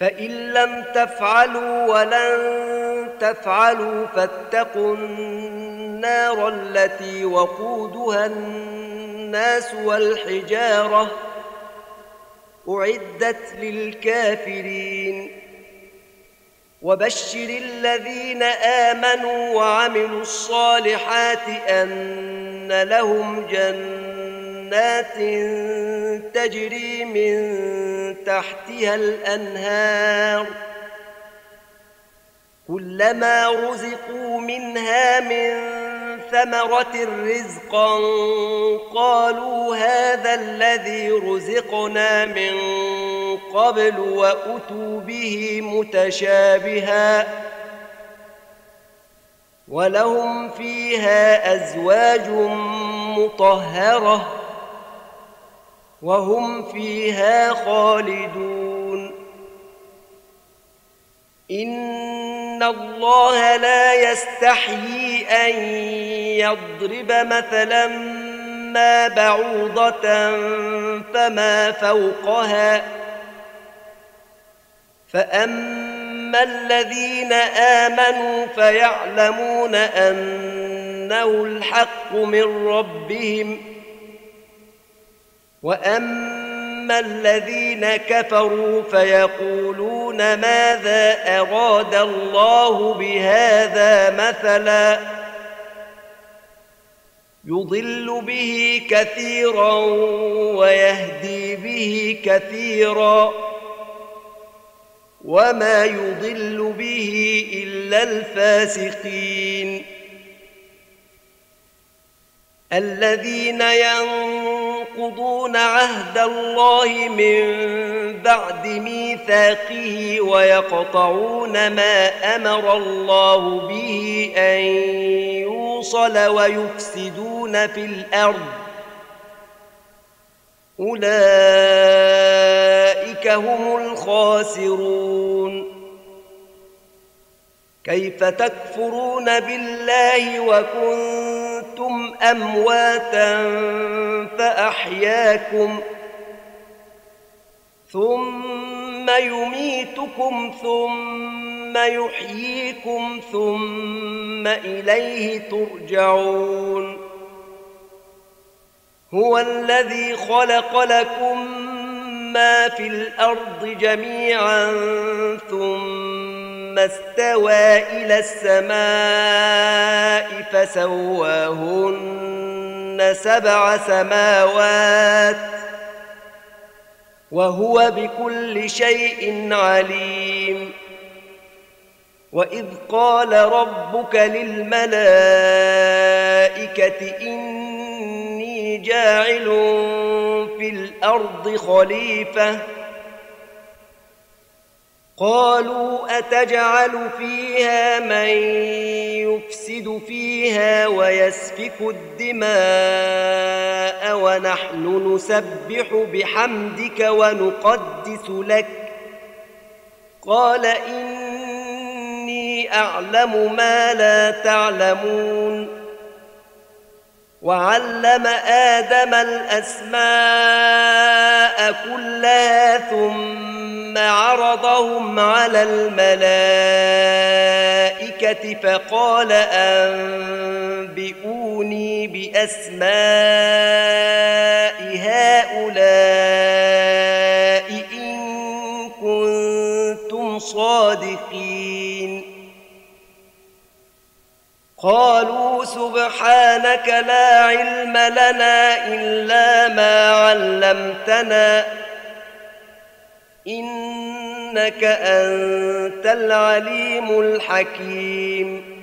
فإن لم تفعلوا ولن تفعلوا فاتقوا النار التي وقودها الناس والحجارة أعدت للكافرين وبشر الذين آمنوا وعملوا الصالحات أن لهم جنات تجري من تحتها الأنهار كلما رزقوا منها من ثمرة رزقا قالوا هذا الذي رزقنا من قبل وأتوا به متشابها ولهم فيها أزواج مطهرة وهم فيها خالدون إن الله لا يستحيي أن يضرب مثلا ما بعوضة فما فوقها فأما الذين آمنوا فيعلمون أنه الحق من ربهم وأما الذين كفروا فيقولون ماذا أراد الله بهذا مثلا يضل به كثيرا ويهدي به كثيرا وما يضل به إلا الفاسقين الذين ينقضون عهد الله من بعد ميثاقه ويقطعون ما أمر الله به أن يوصل ويفسدون في الأرض أولئك هم الخاسرون كيف تكفرون بالله وكنتم أمواتا فأحياكم ثم يميتكم ثم يحييكم ثم إليه ترجعون هو الذي خلق لكم ما في الأرض جميعا ثم استوى إلى السماء فسواهن 7 سماوات وهو بكل شيء عليم وإذ قال ربك للملائكة إني جاعل في الأرض خليفة قالوا أتجعل فيها من يفسد فيها ويسفك الدماء ونحن نسبح بحمدك ونقدس لك قال إني أعلم ما لا تعلمون وعلم آدم الأسماء كلها ثم عرضهم على الملائكة فقال أنبئوني بأسماء هؤلاء إن كنتم صادقين قالوا سبحانك لا علم لنا إلا ما علمتنا إنك أنت العليم الحكيم